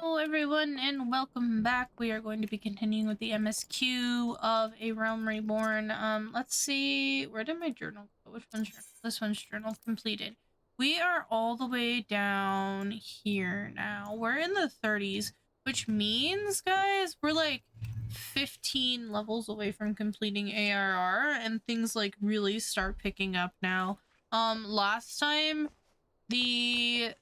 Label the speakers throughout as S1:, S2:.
S1: Hello everyone and welcome back. We are going to be continuing with the MSQ of A Realm Reborn. Let's see, where did my journal go? Which one's journal? This one's journal completed. We are all the way down here now. We're in the 30s, which means, guys, we're like 15 levels away from completing ARR and things like really start picking up now. Last time the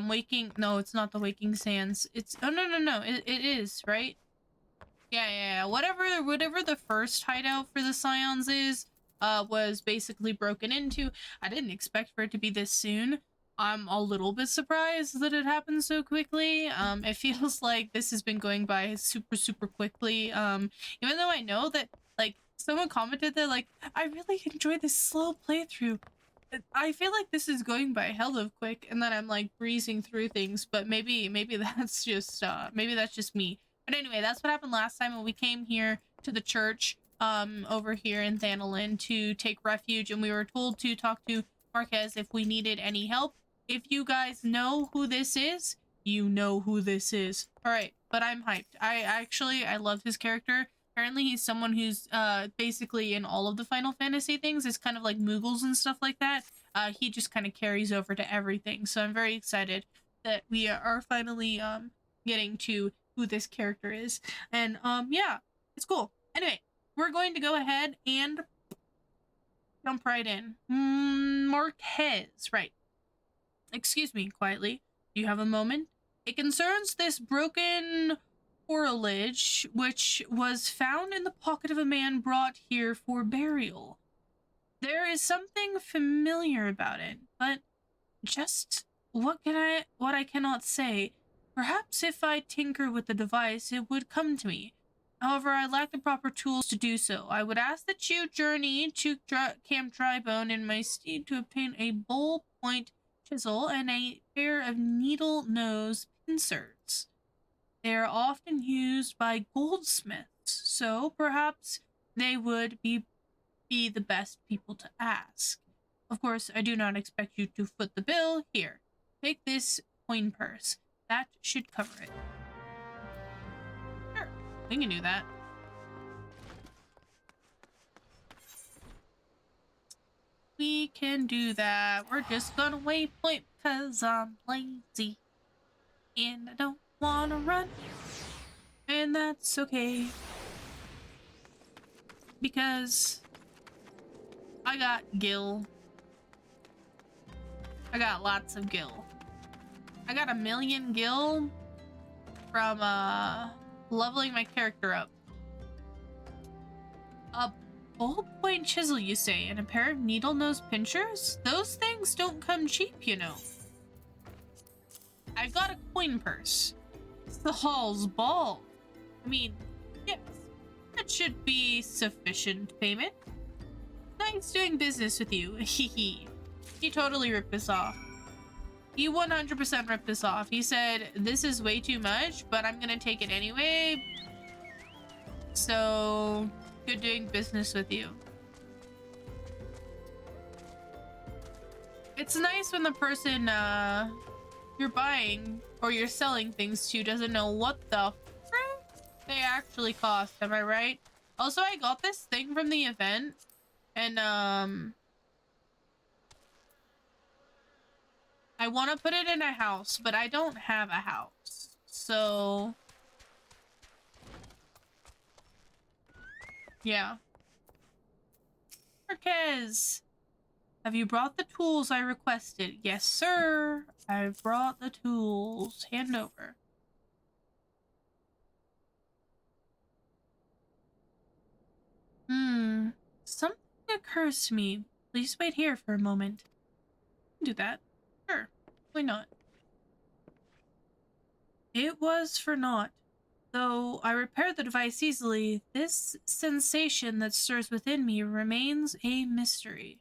S1: waking, no, it's not the waking sands, it's no, it is, right? Yeah, whatever the first hideout for the scions is was basically broken into. I didn't expect for it to be this soon. I'm a little bit surprised that it happened so quickly. It feels like this has been going by super quickly, even though I know that, like, someone commented that, like, I really enjoyed this slow playthrough. I feel like this is going by hella quick, and then I'm like breezing through things. But maybe that's just me. But anyway, that's what happened last time when we came here to the church over here in Thanalin to take refuge, and we were told to talk to Marquez if we needed any help. If you guys know who this is, you know who this is. All right, but I'm hyped. I love his character. Apparently he's someone who's basically in all of the Final Fantasy things. It's kind of like Moogles and stuff like that. He just kind of carries over to everything. So I'm very excited that we are finally getting to who this character is. And yeah, it's cool. Anyway, we're going to go ahead and jump right in. Marquez, right. Excuse me, quietly. Do you have a moment? It concerns this broken portalage, which was found in the pocket of a man brought here for burial. There is something familiar about it, but just what I cannot say. Perhaps if I tinker with the device, it would come to me. However, I lack the proper tools to do so. I would ask that you journey to Camp Drybone in my stead to obtain a ballpoint chisel and a pair of needle nose pincers. They are often used by goldsmiths, so perhaps they would be the best people to ask. Of course, I do not expect you to foot the bill. Here, take this coin purse. That should cover it. Sure, we can do that. We can do that. We're just gonna waypoint because I'm lazy and I don't want to run. And that's okay, because I got gil. I got lots of gil. I got 1,000,000 gil from leveling my character up. A ballpoint chisel, you say, and a pair of needle nose pincers? Those things don't come cheap, you know. I've got a coin purse. It's the hall's ball. I mean, yes, that should be sufficient payment. Nice doing business with you. Hehe. He totally ripped this off. He 100% ripped this off. He said, this is way too much, but I'm gonna take it anyway. So, good doing business with you. It's nice when the person you're buying or you're selling things to doesn't know what the frick they actually cost. Am I right? Also, I got this thing from the event, and I want to put it in a house, but I don't have a house. So yeah. Marquez, have you brought the tools I requested? Yes, sir. I've brought the tools. Hand over. Something occurs to me. Please wait here for a moment. Do that. Sure. Why not? It was for naught. Though I repaired the device easily, this sensation that stirs within me remains a mystery.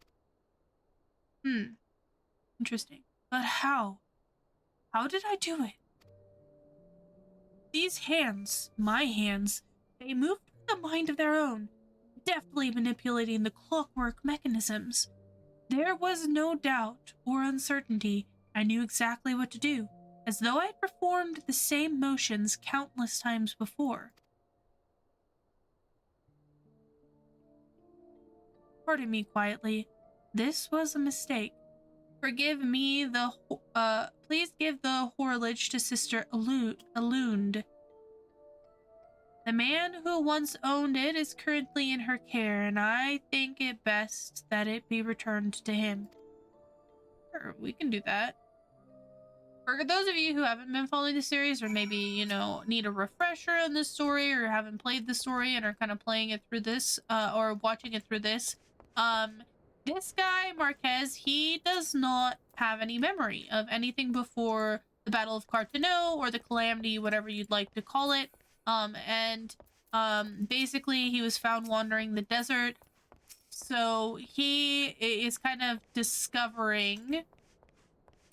S1: Interesting. But how? How did I do it? These hands, my hands, they moved with a mind of their own, deftly manipulating the clockwork mechanisms. There was no doubt or uncertainty. I knew exactly what to do. as though I had performed the same motions countless times before. Pardon me quietly. This was a mistake. Forgive me please give the horolage to Sister Alund. The man who once owned it is currently in her care, and I think it best that it be returned to him. Sure, we can do that. For those of you who haven't been following the series, or maybe, you know, need a refresher on this story, or haven't played the story and are kind of playing it through this, or watching it through this, this guy, Marquez, he does not have any memory of anything before the Battle of Cartano, or the Calamity, whatever you'd like to call it. Basically, he was found wandering the desert, so he is kind of discovering,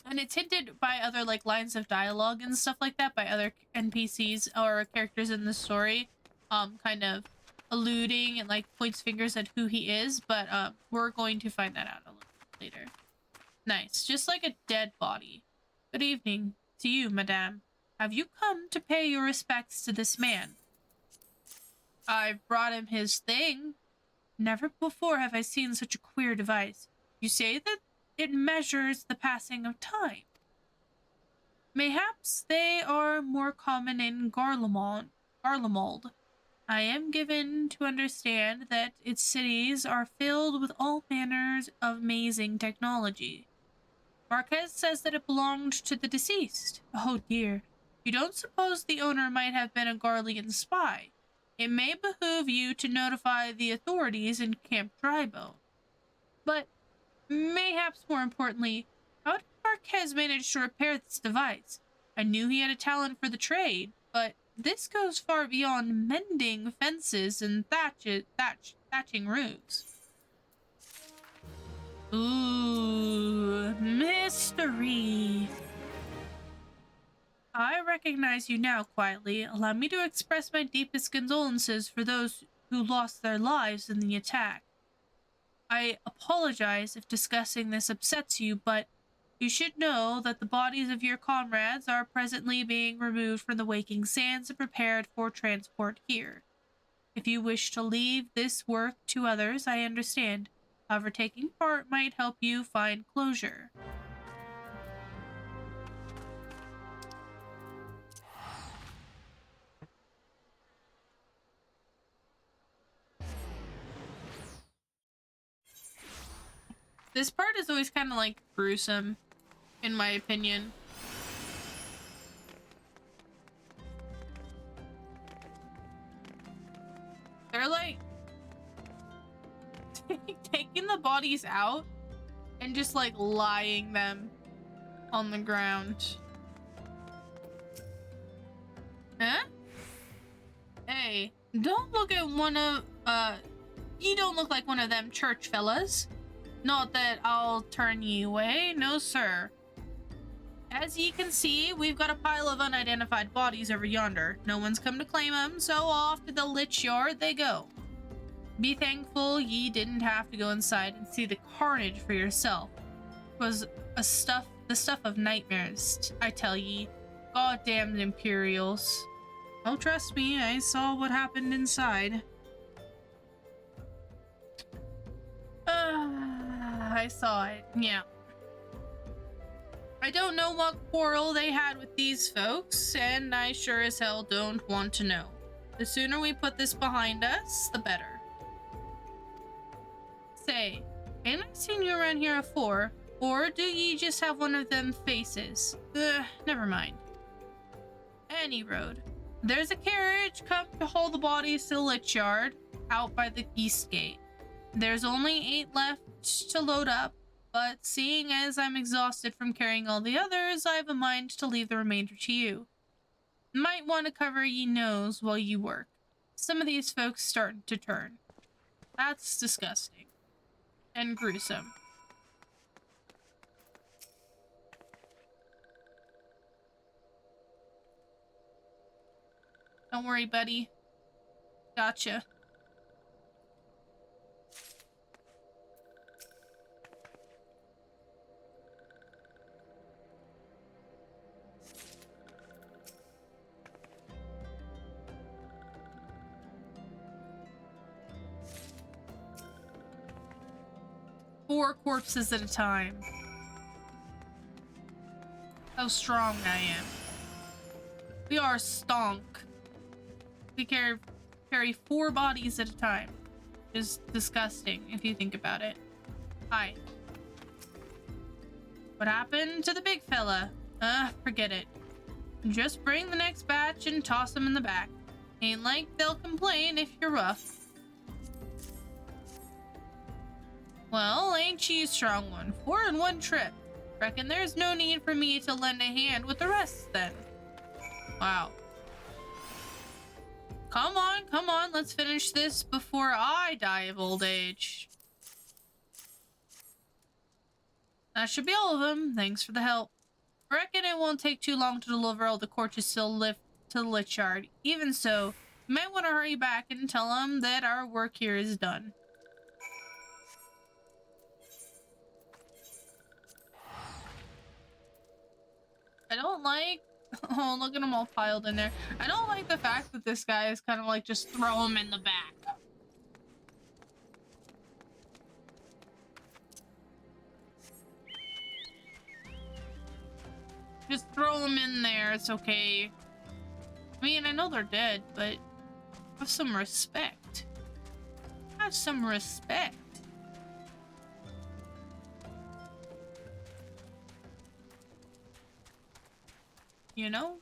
S1: and it's hinted by other like lines of dialogue and stuff like that by other NPCs or characters in the story, kind of alluding and like points fingers at who he is, but we're going to find that out a little bit later. Nice, just like a dead body. Good evening to you, madame. Have you come to pay your respects to this man? I've brought him his thing. Never before have I seen such a queer device. You say that it measures the passing of time. Mayhaps they are more common in Garlemald. I am given to understand that its cities are filled with all manners of amazing technology. Marquez says that it belonged to the deceased. Oh dear. You don't suppose the owner might have been a Garlean spy? It may behoove you to notify the authorities in Camp Drybone. But mayhaps more importantly, how did Marquez manage to repair this device? I knew he had a talent for the trade, but this goes far beyond mending fences and thatching roofs. Ooh, mystery. I recognize you now, quietly. Allow me to express my deepest condolences for those who lost their lives in the attack. I apologize if discussing this upsets you, but you should know that the bodies of your comrades are presently being removed from the waking sands and prepared for transport here. If you wish to leave this work to others, I understand. However, taking part might help you find closure. This part is always kind of like gruesome, in my opinion. They're like taking the bodies out and just like lying them on the ground. Huh? Hey, don't look at you don't look like one of them church fellas. Not that I'll turn ye away, no sir. As ye can see, we've got a pile of unidentified bodies over yonder. No one's come to claim them, so off to the lich yard they go. Be thankful ye didn't have to go inside and see the carnage for yourself. It was the stuff of nightmares, I tell ye. Goddamned Imperials. Oh, trust me, I saw what happened inside. I saw it, yeah. I don't know what quarrel they had with these folks, and I sure as hell don't want to know. The sooner we put this behind us, the better. Say, ain't I seen you around here afore, or do ye just have one of them faces? Never mind. Any road. There's a carriage come to haul the bodies to the lich yard, out by the east gate. There's only 8 left to load up, but seeing as I'm exhausted from carrying all the others, I have a mind to leave the remainder to you. Might want to cover ye nose while you work. Some of these folks starting to turn. That's disgusting. And gruesome. Don't worry, buddy. Gotcha. 4 corpses at a time. How strong I am. We are stonk. We carry 4 bodies at a time. Just disgusting if you think about it. Hi. What happened to the big fella? Forget it. Just bring the next batch and toss them in the back. Ain't like they'll complain if you're rough. Well, ain't she a strong one? 4 in one trip. Reckon there's no need for me to lend a hand with the rest then. Wow. Come on, let's finish this before I die of old age. That should be all of them. Thanks for the help. Reckon it won't take too long to deliver all the corpses still lift to the lich yard. Even so, you might want to hurry back and tell them that our work here is done. I don't like... Oh, look at them all piled in there. I don't like the fact that this guy is kind of like just throw him in the back. Just throw them in there, it's okay. I mean, I know they're dead, but have some respect. Have some respect. You know?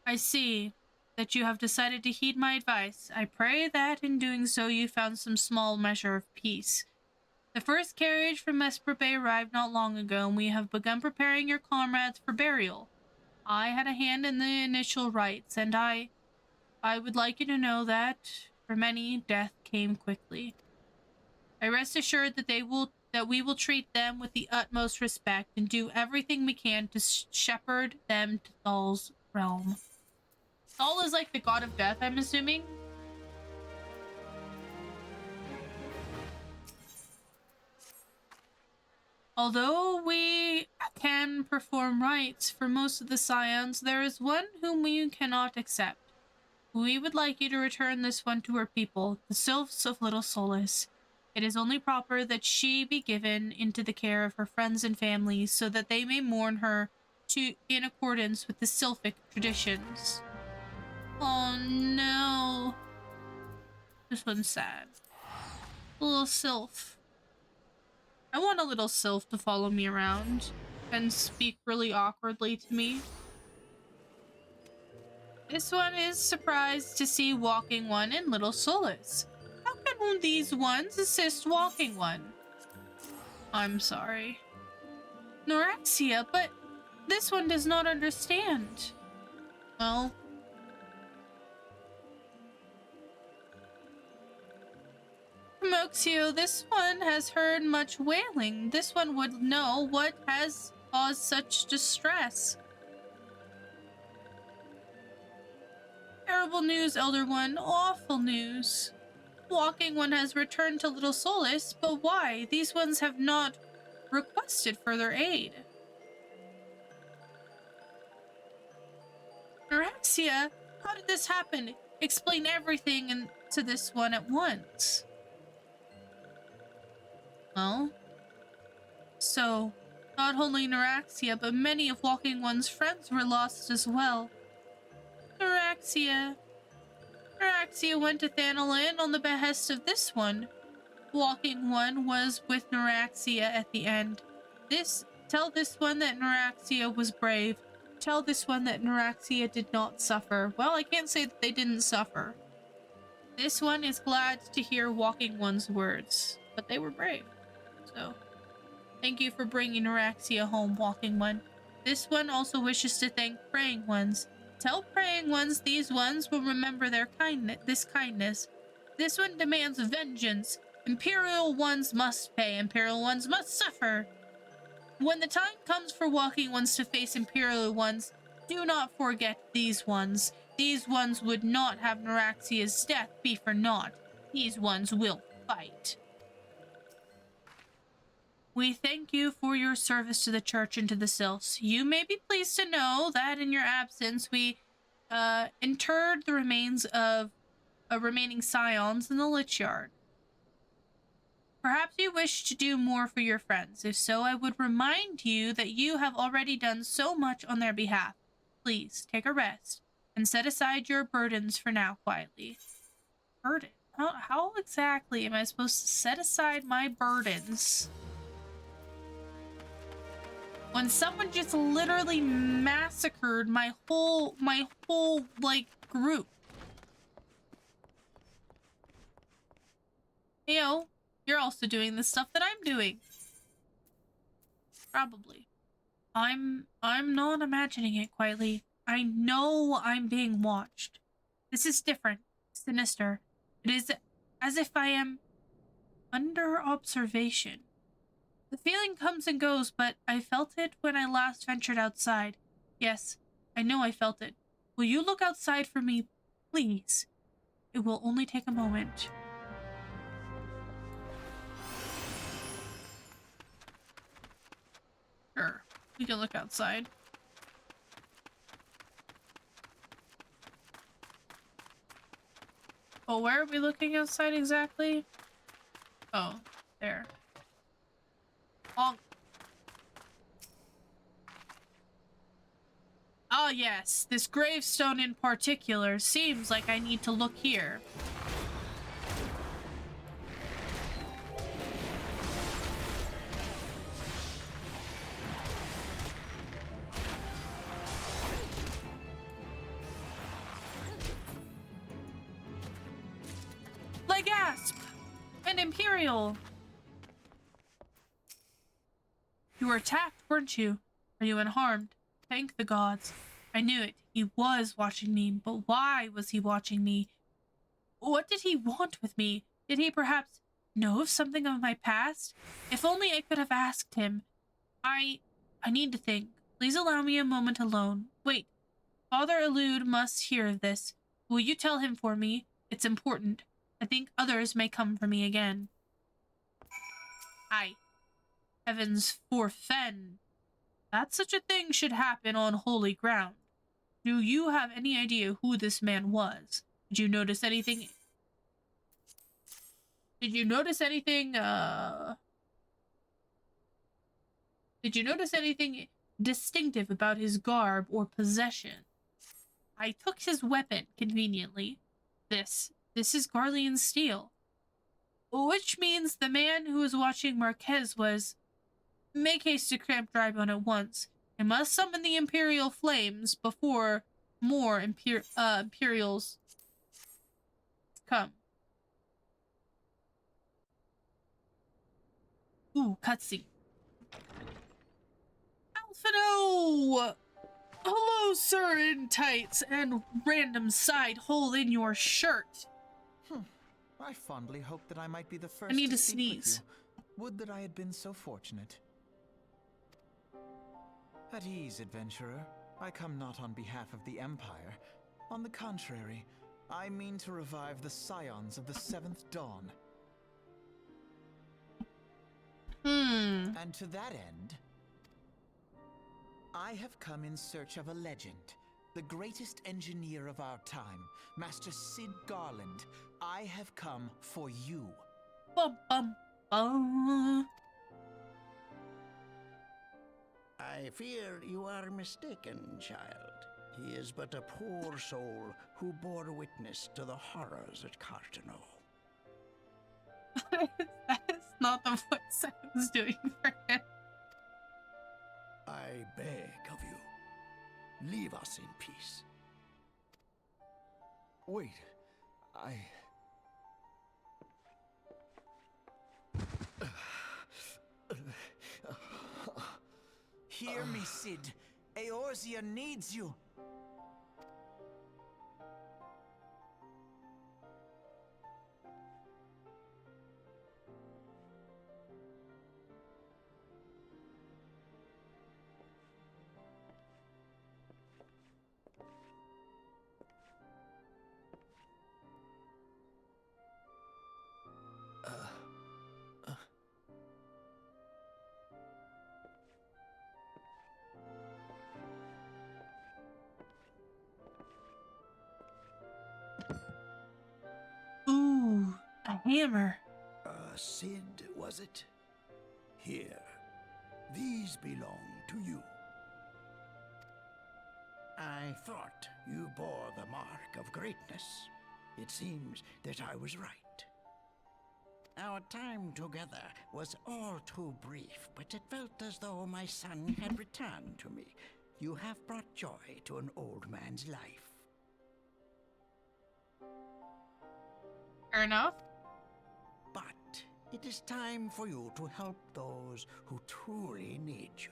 S1: I see that you have decided to heed my advice. I pray that in doing so you found some small measure of peace. The first carriage from Esper Bay arrived not long ago, and we have begun preparing your comrades for burial. I had a hand in the initial rites, and I would like you to know that, for many, death came quickly. I rest assured that we will treat them with the utmost respect and do everything we can to shepherd them to Thal's realm. Thal is like the god of death, I'm assuming. Although we can perform rites for most of the scions, there is one whom we cannot accept. We would like you to return this one to her people, the Sylphs of Little Solace. It is only proper that she be given into the care of her friends and family, so that they may mourn her in accordance with the Sylphic traditions. Oh no. This one's sad. A little Sylph. I want a little Sylph to follow me around and speak really awkwardly to me. This one is surprised to see Walking One in Little Solace. How can these ones assist Walking One? I'm sorry. Noraxia, but this one does not understand. Well... Moxio, this one has heard much wailing. This one would know what has caused such distress. Terrible news, Elder One. Awful news. Walking One has returned to Little Solace, but why? These ones have not requested further aid. Noraxia, how did this happen? Explain everything to this one at once. Well, so, not only Noraxia, but many of Walking One's friends were lost as well. Noraxia went to Thanalin on the behest of this one. Walking One was with Noraxia at the end. Tell this one that Noraxia was brave. Tell this one that Noraxia did not suffer. Well, I can't say that they didn't suffer. This one is glad to hear Walking One's words, but they were brave. So, thank you for bringing Noraxia home, Walking One. This one also wishes to thank Praying Ones. Tell Praying Ones these ones will remember this kindness. This one demands vengeance. Imperial Ones must pay. Imperial Ones must suffer. When the time comes for Walking Ones to face Imperial Ones, do not forget these ones. These ones would not have Noraxia's death be for naught. These ones will fight. We thank you for your service to the church and to the Sylphs. You may be pleased to know that in your absence we interred the remains of remaining scions in the Lich Yard. Perhaps you wish to do more for your friends. If so, I would remind you that you have already done so much on their behalf. Please, take a rest, and set aside your burdens for now quietly. Burden? How exactly am I supposed to set aside my burdens when someone just literally massacred my whole, like, group? You know, you're also doing the stuff that I'm doing. Probably. I'm not imagining it quietly. I know I'm being watched. This is different, sinister. It is as if I am under observation. The feeling comes and goes, but I felt it when I last ventured outside. Yes, I know I felt it. Will you look outside for me, please? It will only take a moment. Sure, we can look outside. Oh, where are we looking outside exactly? Oh, there. Oh yes, this gravestone in particular seems like I need to look here. Gasp! An Imperial! You were attacked, weren't you? Are you unharmed? Thank the gods. I knew it. He was watching me, but why was he watching me? What did he want with me? Did he perhaps know something of my past? If only I could have asked him. I need to think. Please allow me a moment alone. Wait. Father Elude must hear of this. Will you tell him for me? It's important. I think others may come for me again. Aye. Heavens forfend. That such a thing should happen on holy ground. Do you have any idea who this man was? Did you notice anything? Did you notice anything, Did you notice anything distinctive about his garb or possession? I took his weapon, conveniently. This is Garlean steel. Which means the man who was watching Marquez was... Make haste to cramp Drybone at once. I must summon the Imperial flames before more Imperials come. Ooh, cutscene. Alphino! Hello, sir, in tights and random side hole in your shirt.
S2: I fondly hoped that I might be the first
S1: I need to
S2: sneeze.
S1: sneeze.
S2: Would that I had been so fortunate. At ease, adventurer. I come not on behalf of the Empire. On the contrary, I mean to revive the scions of the 7th Dawn. And to that end, I have come in search of a legend. The greatest engineer of our time, Master Cid Garland. I have come for you.
S1: Bum, bum, bum.
S3: I fear you are mistaken, child. He is but a poor soul who bore witness to the horrors at Cartano.
S1: That is not the voice I was doing for him.
S3: I beg of you, leave us in peace.
S2: Wait, Hear me, Cid. Eorzea needs you.
S1: hammer.
S3: Sid, was it? Here. These belong to you. I thought you bore the mark of greatness. It seems that I was right. Our time together was all too brief, but it felt as though my son had returned to me. You have brought joy to an old man's life.
S1: Fair enough.
S3: But it is time for you to help those who truly need you.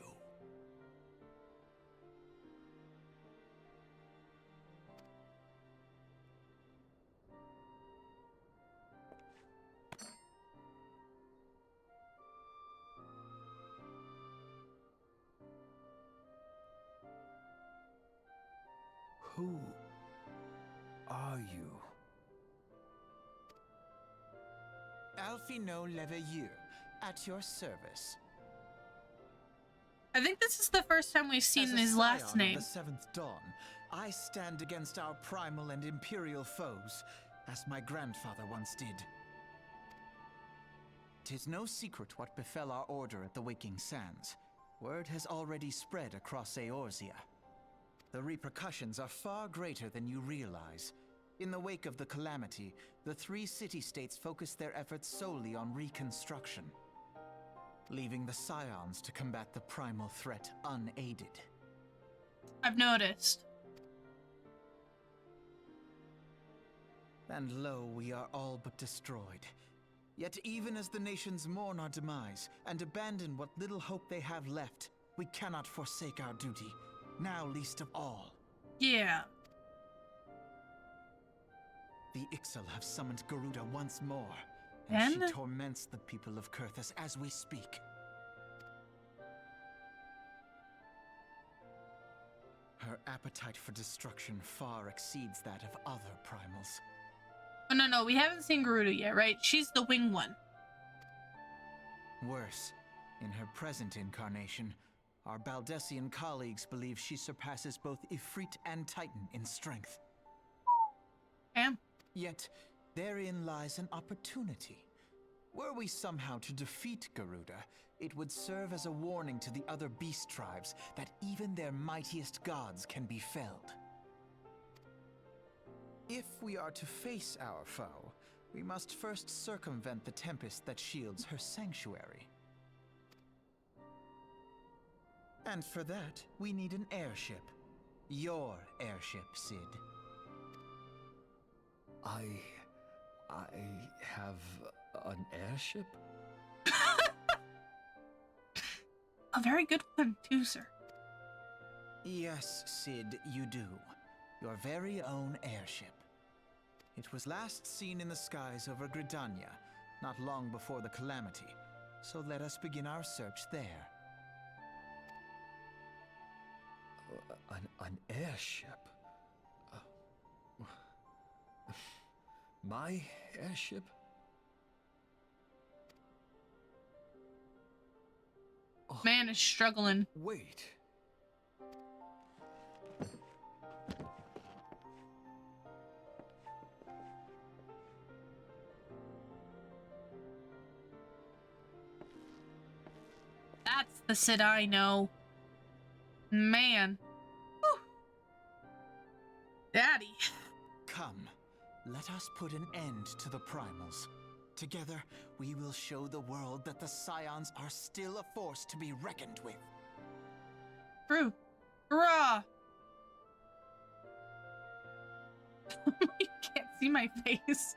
S2: Who are you? Alfino Leveilleur, at your service.
S1: I think this is the first time we've seen his last
S2: Scion
S1: name.
S2: of the Seventh Dawn, I stand against our primal and imperial foes, as my grandfather once did. 'Tis no secret what befell our order at the Waking Sands. Word has already spread across Eorzea. The repercussions are far greater than you realize. In the wake of the calamity, the three city-states focused their efforts solely on reconstruction, leaving the Scions to combat the primal threat unaided.
S1: I've noticed.
S2: And lo, we are all but destroyed. Yet even as the nations mourn our demise and abandon what little hope they have left, we cannot forsake our duty, now least of all.
S1: Yeah.
S2: The Ixal have summoned Garuda once more, and she
S1: And?
S2: torments the people of Kurthus as we speak. Her appetite for destruction far exceeds that of other primals.
S1: Oh, no, we haven't seen Garuda yet, right? She's the winged one.
S2: Worse, in her present incarnation, our Baldessian colleagues believe she surpasses both Ifrit and Titan in strength.
S1: Damn.
S2: Yet, therein lies an opportunity. Were we somehow to defeat Garuda, it would serve as a warning to the other beast tribes that even their mightiest gods can be felled. If we are to face our foe, we must first circumvent the tempest that shields her sanctuary. And for that, we need an airship. Your airship, Sid.
S4: I have an airship?
S1: A very good one, too, sir.
S2: Yes, Sid, you do. Your very own airship. It was last seen in the skies over Gridania, not long before the calamity, so let us begin our search there.
S4: An airship? My airship? Oh,
S1: Man is struggling.
S4: wait.
S1: That's the Sid I know. Man. Whew. Daddy.
S2: Come, let us put an end to the primals. Together, we will show the world that the Scions are still a force to be reckoned with.
S1: True. Hurrah! You can't see my face.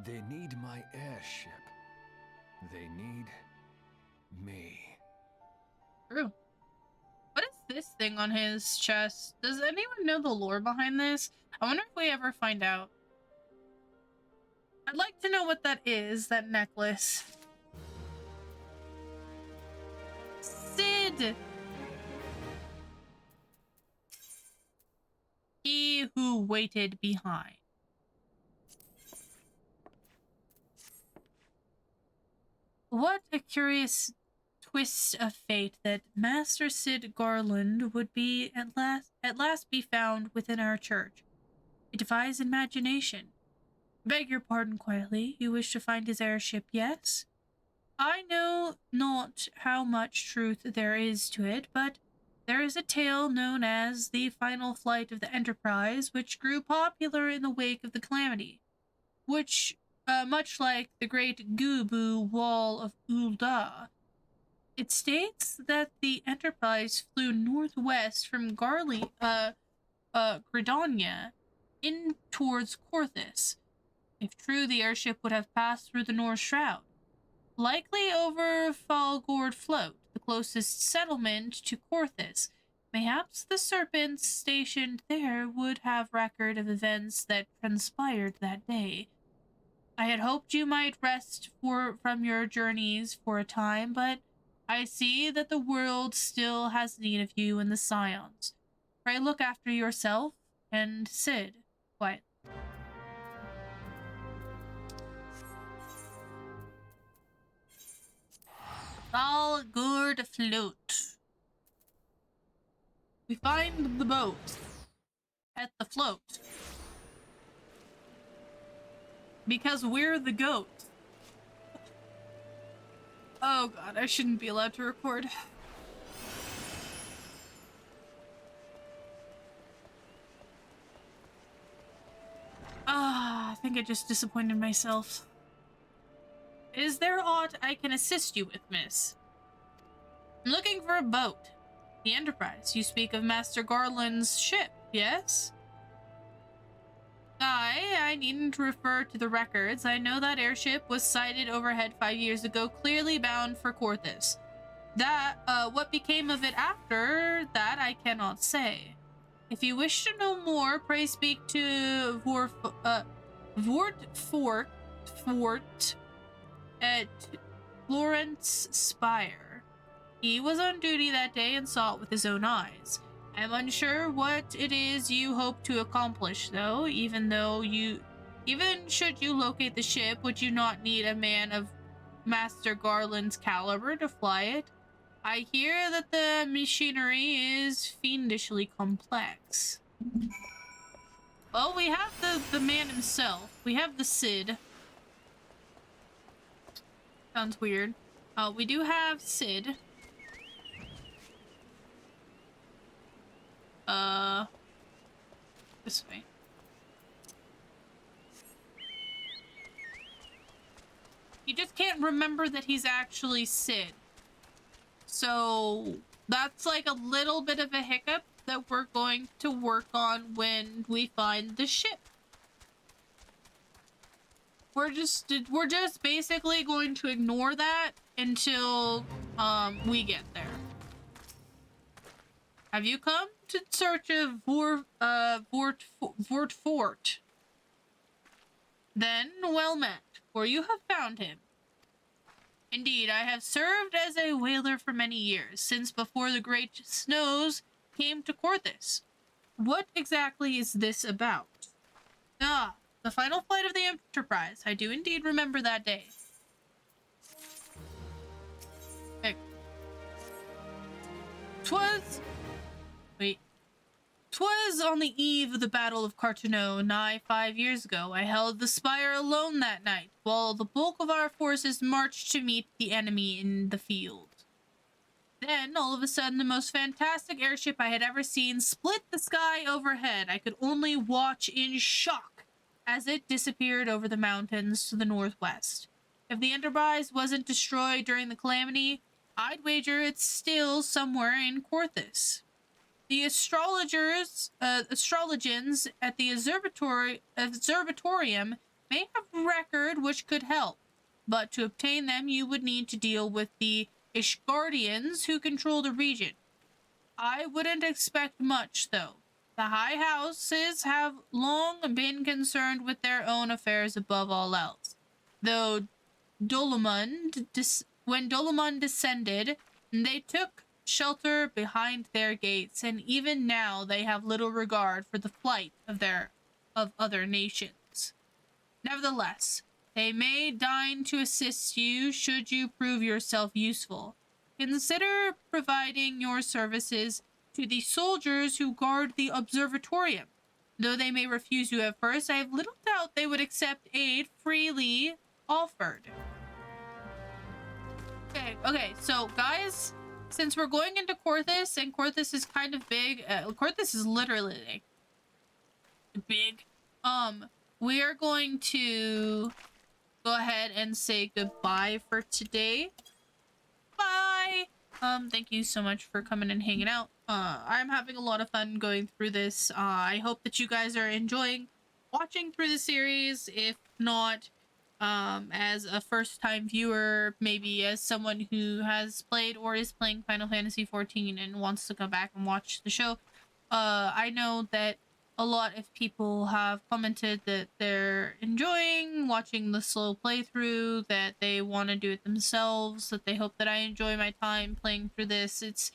S4: They need my airship. They need me.
S1: True. What is this thing on his chest? Does anyone know the lore behind this? I wonder if we ever find out. I'd like to know what that is, that necklace. Sid! He who waited behind. What a curious twist of fate that Master Sid Garland would be at last be found within our church. It defies imagination. Beg your pardon quietly. You wish to find his airship, yes? I know not how much truth there is to it, but there is a tale known as the final flight of the Enterprise, which grew popular in the wake of the calamity, which, much like the great Gubu Wall of Ulda, it states that the Enterprise flew northwest from Gridania in towards Corthus. If true, the airship would have passed through the North Shroud, likely over Falgord Float, the closest settlement to Corthus. Mayhaps the serpents stationed there would have record of events that transpired that day. I had hoped you might rest from your journeys for a time, but I see that the world still has need of you and the Scions. Pray look after yourself and Sid. Quiet. All good float. We find the boat at the float. Because we're the goat. Oh god, I shouldn't be allowed to record. I think I just disappointed myself. Is there aught I can assist you with, miss? I'm looking for a boat. The Enterprise. You speak of Master Garland's ship, yes? I needn't refer to the records. I know that airship was sighted overhead 5 years ago, clearly bound for Corthus. What became of it after that, I cannot say. If you wish to know more, pray speak to Vortfort at Florence Spire. He was on duty that day and saw it with his own eyes. I am unsure what it is you hope to accomplish, though. Even should you locate the ship, would you not need a man of Master Garland's caliber to fly it? I hear that the machinery is fiendishly complex. Well, we have the man himself. We have the Sid. Sounds weird. We do have Sid. This way. You just can't remember that he's actually Sid. So that's like a little bit of a hiccup that we're going to work on when we find the ship. We're just basically going to ignore that until we get there. Have you come to search of Vortfort? Then well met, for you have found him. Indeed, I have served as a whaler for many years, since before the great snows came to Corthus. What exactly is this about? Ah, the final flight of the Enterprise. I do indeed remember that day. Twas on the eve of the Battle of Carteneau, nigh 5 years ago. I held the spire alone that night, while the bulk of our forces marched to meet the enemy in the field. Then, all of a sudden, the most fantastic airship I had ever seen split the sky overhead. I could only watch in shock as it disappeared over the mountains to the northwest. If the Enterprise wasn't destroyed during the calamity, I'd wager it's still somewhere in Corthus. The astrologans at the observatorium may have record which could help, but to obtain them you would need to deal with the Ishgardians who control the region. I wouldn't expect much, though. The high houses have long been concerned with their own affairs above all else. Though when Dolomund descended, they took shelter behind their gates, and even now they have little regard for the flight of other nations. Nevertheless, they may deign to assist you should you prove yourself useful. consider providing your services to the soldiers who guard the observatorium. Though they may refuse you at first, I have little doubt they would accept aid freely offered. Okay, so guys, since we're going into Korthus, and Korthus is kind of big, Korthus is literally like, big, we are going to go ahead and say goodbye for today. Bye! Thank you so much for coming and hanging out. I'm having a lot of fun going through this. I hope that you guys are enjoying watching through the series. If not, as a first-time viewer, maybe as someone who has played or is playing Final Fantasy XIV and wants to go back and watch the show. I know that a lot of people have commented that they're enjoying watching the slow playthrough, that they want to do it themselves, that they hope that I enjoy my time playing through this. It's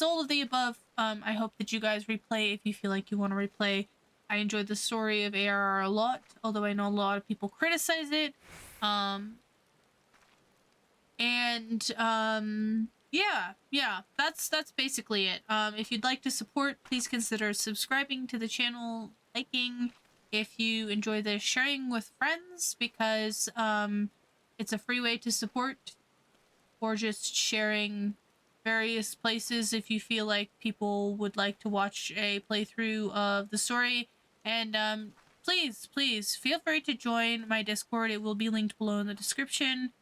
S1: all of the above. I hope that you guys replay if you feel like you want to replay. I enjoyed the story of ARR a lot, although I know a lot of people criticize it. Yeah, that's basically it. If you'd like to support, please consider subscribing to the channel, liking if you enjoy this, sharing with friends, because it's a free way to support, or just sharing various places if you feel like people would like to watch a playthrough of the story. And please feel free to join my Discord. It will be linked below in the description.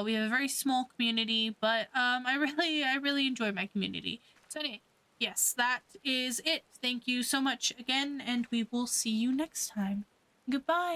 S1: We have a very small community, but I really enjoy my community. So anyway, yes, that is it. Thank you so much again, and we will see you next time. Goodbye.